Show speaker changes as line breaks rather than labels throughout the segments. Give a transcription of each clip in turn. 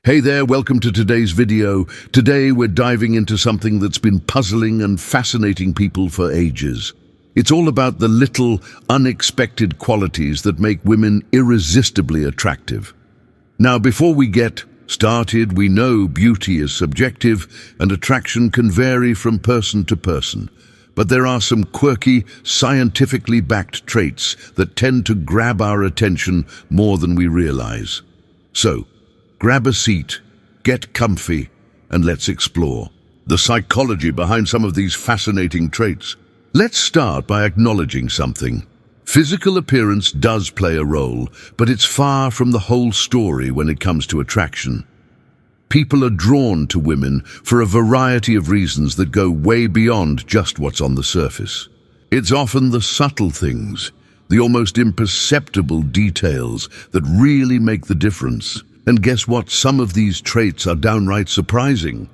Hey there, welcome to today's video. Today we're diving into something that's been puzzling and fascinating people for ages. It's all about the little, unexpected qualities that make women irresistibly attractive. Now, before we get started, we know beauty is subjective and attraction can vary from person to person. But there are some quirky, scientifically backed traits that tend to grab our attention more than we realize. So, grab a seat, get comfy, and let's explore the psychology behind some of these fascinating traits. Let's start by acknowledging something. Physical appearance does play a role, but it's far from the whole story when it comes to attraction. People are drawn to women for a variety of reasons that go way beyond just what's on the surface. It's often the subtle things, the almost imperceptible details that really make the difference. And guess what? Some of these traits are downright surprising.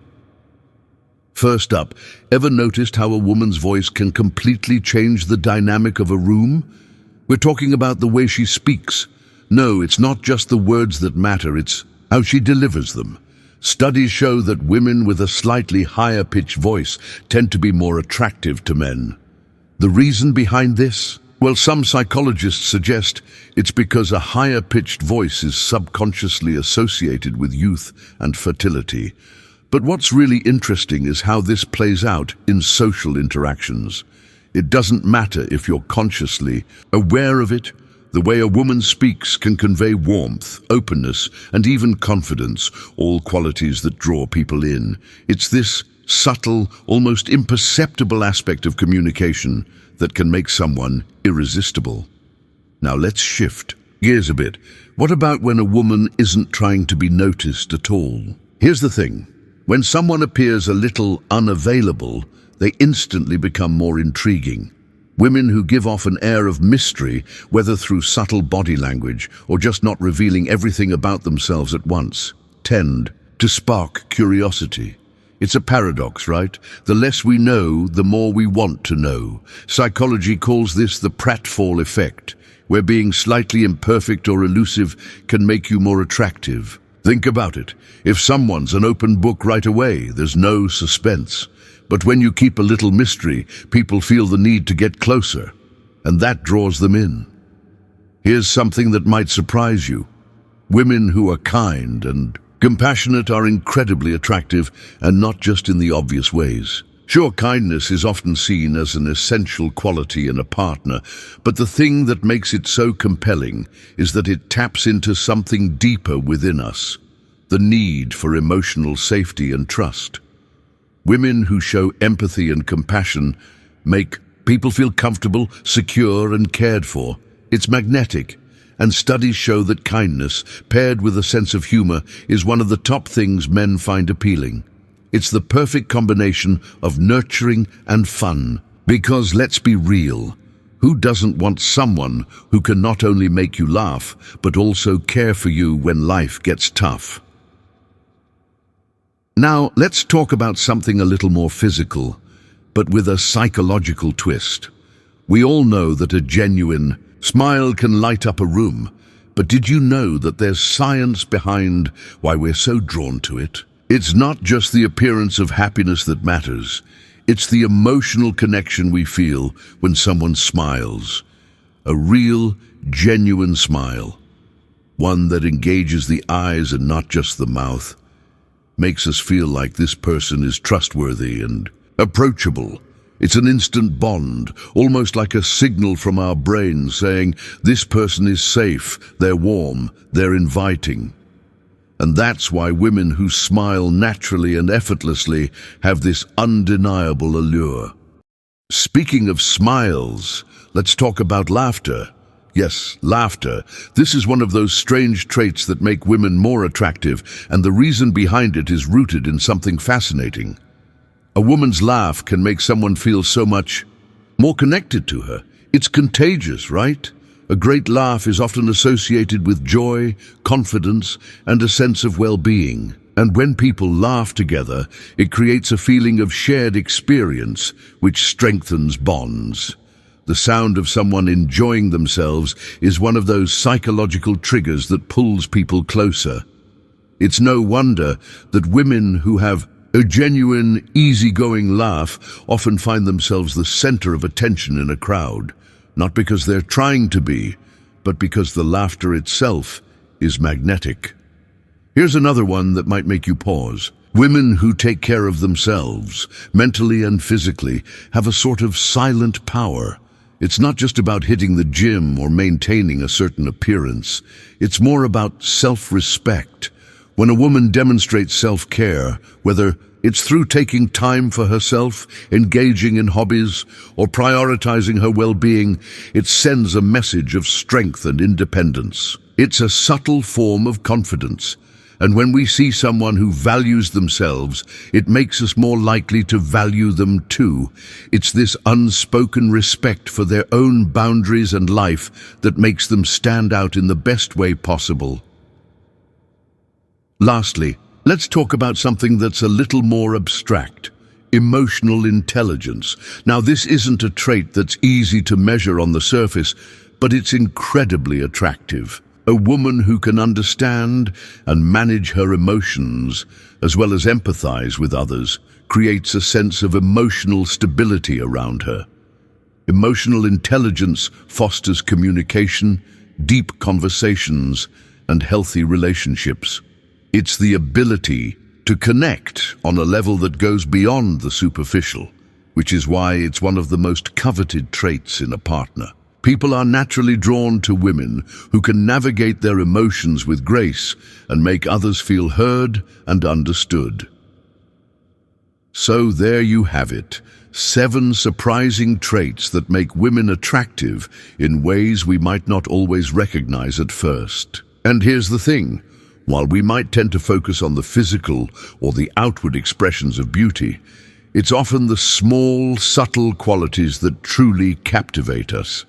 First up, ever noticed how a woman's voice can completely change the dynamic of a room? We're talking about the way she speaks. No, it's not just the words that matter, it's how she delivers them. Studies show that women with a slightly higher-pitched voice tend to be more attractive to men. The reason behind this? Well, some psychologists suggest it's because a higher-pitched voice is subconsciously associated with youth and fertility. But what's really interesting is how this plays out in social interactions. It doesn't matter if you're consciously aware of it. The way a woman speaks can convey warmth, openness, and even confidence, all qualities that draw people in. It's this subtle, almost imperceptible aspect of communication that can make someone irresistible. Now let's shift gears a bit. What about when a woman isn't trying to be noticed at all? Here's the thing. When someone appears a little unavailable, they instantly become more intriguing. Women who give off an air of mystery, whether through subtle body language or just not revealing everything about themselves at once, tend to spark curiosity. It's a paradox, right? The less we know, the more we want to know. Psychology calls this the pratfall effect, where being slightly imperfect or elusive can make you more attractive. Think about it. If someone's an open book right away, there's no suspense. But when you keep a little mystery, people feel the need to get closer, and that draws them in. Here's something that might surprise you. Women who are kind and compassionate are incredibly attractive, and not just in the obvious ways. Sure, kindness is often seen as an essential quality in a partner, but the thing that makes it so compelling is that it taps into something deeper within us, the need for emotional safety and trust. Women who show empathy and compassion make people feel comfortable, secure, and cared for. It's magnetic. And studies show that kindness, paired with a sense of humor, is one of the top things men find appealing. It's the perfect combination of nurturing and fun. Because let's be real, who doesn't want someone who can not only make you laugh, but also care for you when life gets tough? Now, let's talk about something a little more physical, but with a psychological twist. We all know that a genuine smile can light up a room, but did you know that there's science behind why we're so drawn to it? It's not just the appearance of happiness that matters. It's the emotional connection we feel when someone smiles. A real, genuine smile. One that engages the eyes and not just the mouth. Makes us feel like this person is trustworthy and approachable. It's an instant bond, almost like a signal from our brain saying, this person is safe, they're warm, they're inviting. And that's why women who smile naturally and effortlessly have this undeniable allure. Speaking of smiles, let's talk about laughter. Yes, laughter. This is one of those strange traits that make women more attractive, and the reason behind it is rooted in something fascinating. A woman's laugh can make someone feel so much more connected to her. It's contagious, right? A great laugh is often associated with joy, confidence, and a sense of well-being. And when people laugh together, it creates a feeling of shared experience, which strengthens bonds. The sound of someone enjoying themselves is one of those psychological triggers that pulls people closer. It's no wonder that women who have a genuine, easygoing laugh often find themselves the center of attention in a crowd, not because they're trying to be, but because the laughter itself is magnetic. Here's another one that might make you pause. Women who take care of themselves, mentally and physically, have a sort of silent power. It's not just about hitting the gym or maintaining a certain appearance. It's more about self-respect. When a woman demonstrates self-care, whether it's through taking time for herself, engaging in hobbies, or prioritizing her well-being, it sends a message of strength and independence. It's a subtle form of confidence. And when we see someone who values themselves, it makes us more likely to value them too. It's this unspoken respect for their own boundaries and life that makes them stand out in the best way possible. Lastly, let's talk about something that's a little more abstract: emotional intelligence. Now, this isn't a trait that's easy to measure on the surface, but it's incredibly attractive. A woman who can understand and manage her emotions, as well as empathize with others, creates a sense of emotional stability around her. Emotional intelligence fosters communication, deep conversations, and healthy relationships. It's the ability to connect on a level that goes beyond the superficial, which is why it's one of the most coveted traits in a partner. People are naturally drawn to women who can navigate their emotions with grace and make others feel heard and understood. So there you have it, 7 surprising traits that make women attractive in ways we might not always recognize at first. And here's the thing: while we might tend to focus on the physical or the outward expressions of beauty, it's often the small, subtle qualities that truly captivate us.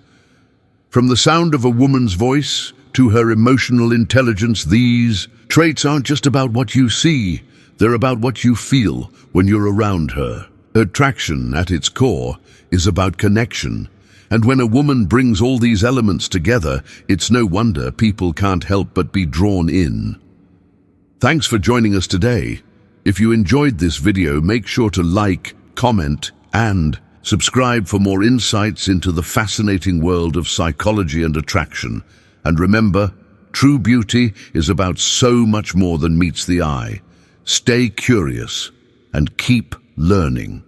From the sound of a woman's voice to her emotional intelligence, these traits aren't just about what you see, they're about what you feel when you're around her. Attraction, at its core, is about connection, and when a woman brings all these elements together, it's no wonder people can't help but be drawn in. Thanks for joining us today. If you enjoyed this video, make sure to like, comment, and subscribe for more insights into the fascinating world of psychology and attraction. And remember, true beauty is about so much more than meets the eye. Stay curious and keep learning.